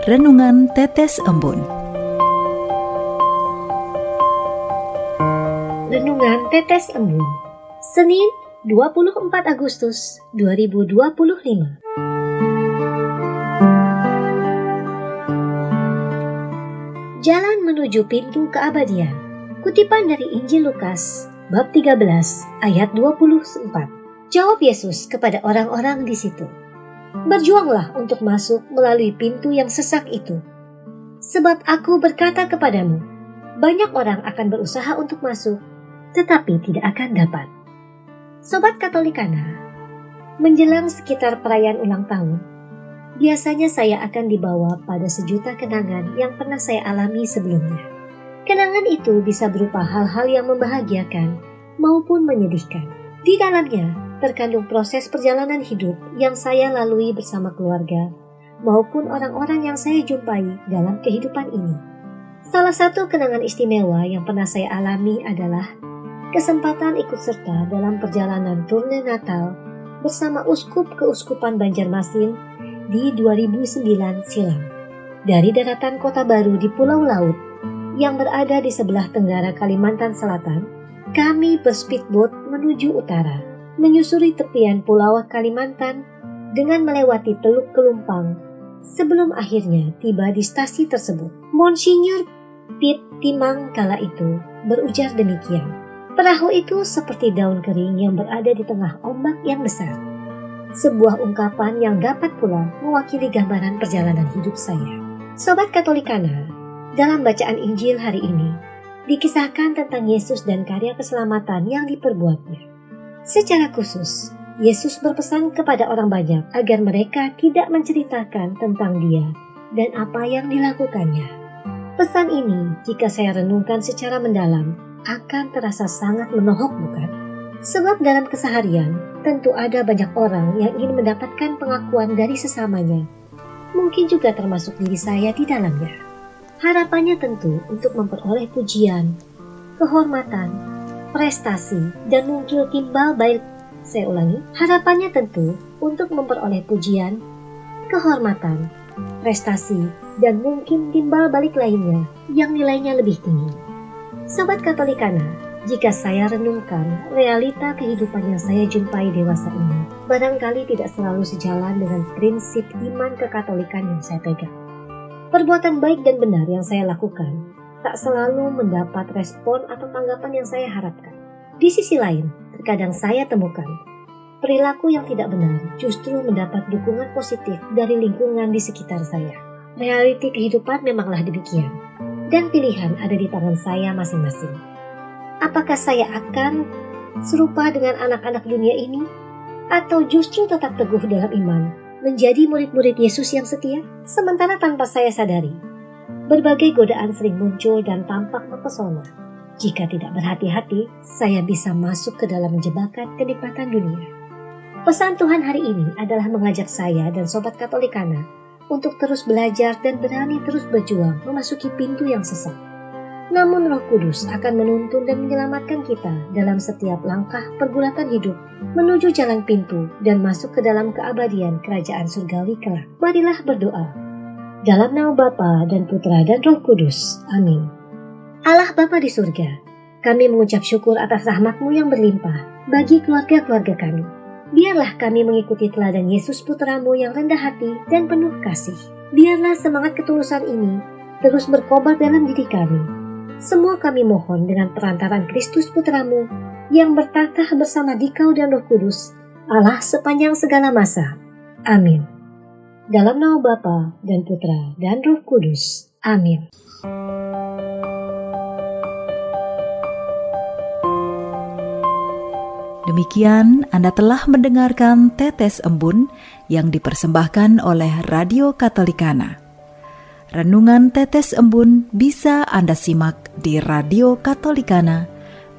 Renungan Tetes Embun. Renungan Tetes Embun, Senin 24 Agustus 2025. Jalan menuju pintu keabadian. Kutipan dari Injil Lukas bab 13 ayat 24. Jawab Yesus kepada orang-orang di situ, "Berjuanglah untuk masuk melalui pintu yang sesak itu. Sebab aku berkata kepadamu, banyak orang akan berusaha untuk masuk, tetapi tidak akan dapat." Sobat Katolikana, menjelang sekitar perayaan ulang tahun, biasanya saya akan dibawa pada sejuta kenangan yang pernah saya alami sebelumnya. Kenangan itu bisa berupa hal-hal yang membahagiakan maupun menyedihkan. Di dalamnya terkandung proses perjalanan hidup yang saya lalui bersama keluarga maupun orang-orang yang saya jumpai dalam kehidupan ini. Salah satu kenangan istimewa yang pernah saya alami adalah kesempatan ikut serta dalam perjalanan turne Natal bersama Uskup Keuskupan Banjarmasin di 2009 silam. Dari daratan Kota Baru di Pulau Laut yang berada di sebelah tenggara Kalimantan Selatan, kami berspeedboat menuju utara, menyusuri tepian Pulau Kalimantan dengan melewati Teluk Kelumpang sebelum akhirnya tiba di stasi tersebut. Monsinyur Pit Timang kala itu berujar demikian, "Perahu itu seperti daun kering yang berada di tengah ombak yang besar." Sebuah ungkapan yang dapat pula mewakili gambaran perjalanan hidup saya. Sobat Katolikana, dalam bacaan Injil hari ini dikisahkan tentang Yesus dan karya keselamatan yang diperbuatnya. Secara khusus, Yesus berpesan kepada orang banyak agar mereka tidak menceritakan tentang Dia dan apa yang dilakukannya. Pesan ini, jika saya renungkan secara mendalam, akan terasa sangat menohok, bukan? Sebab dalam keseharian, tentu ada banyak orang yang ingin mendapatkan pengakuan dari sesamanya. Mungkin juga termasuk diri saya di dalamnya. Harapannya tentu untuk memperoleh pujian, kehormatan, prestasi, dan mungkin timbal balik. Saya ulangi, harapannya tentu untuk memperoleh pujian, kehormatan, prestasi, dan mungkin timbal balik lainnya yang nilainya lebih tinggi. Sobat Katolikana, jika saya renungkan realita kehidupan yang saya jumpai dewasa ini, barangkali tidak selalu sejalan dengan prinsip iman kekatolikan yang saya pegang. Perbuatan baik dan benar yang saya lakukan tak selalu mendapat respon atau tanggapan yang saya harapkan. Di sisi lain, terkadang saya temukan perilaku yang tidak benar justru mendapat dukungan positif dari lingkungan di sekitar saya. Realiti kehidupan memanglah demikian, dan pilihan ada di tangan saya masing-masing. Apakah saya akan serupa dengan anak-anak dunia ini, atau justru tetap teguh dalam iman, menjadi murid-murid Yesus yang setia? Sementara tanpa saya sadari, berbagai godaan sering muncul dan tampak mempesona. Jika tidak berhati-hati, saya bisa masuk ke dalam jebakan kenikmatan dunia. Pesan Tuhan hari ini adalah mengajak saya dan Sobat Katolikana untuk terus belajar dan berani terus berjuang memasuki pintu yang sesak. Namun Roh Kudus akan menuntun dan menyelamatkan kita dalam setiap langkah pergulatan hidup menuju jalan pintu dan masuk ke dalam keabadian kerajaan surgawi kelak. Marilah berdoa. Dalam nama Bapa dan Putra dan Roh Kudus. Amin. Allah Bapa di surga, kami mengucap syukur atas rahmat-Mu yang berlimpah bagi keluarga-keluarga kami. Biarlah kami mengikuti teladan Yesus Putra-Mu yang rendah hati dan penuh kasih. Biarlah semangat ketulusan ini terus berkobar dalam diri kami. Semua kami mohon dengan perantaran Kristus Putra-Mu yang bertatah bersama Dikau dan Roh Kudus, Allah sepanjang segala masa. Amin. Dalam nama Bapa dan Putra dan Roh Kudus. Amin. Demikian Anda telah mendengarkan Tetes Embun yang dipersembahkan oleh Radio Katolikana. Renungan Tetes Embun bisa Anda simak di Radio Katolikana,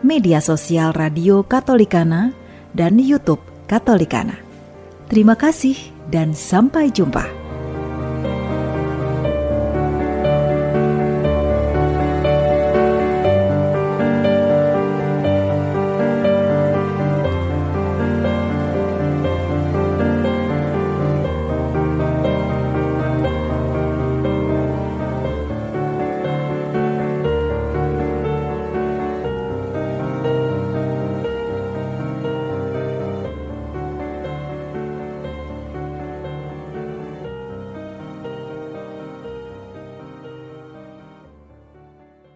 media sosial Radio Katolikana, dan YouTube Katolikana. Terima kasih dan sampai jumpa.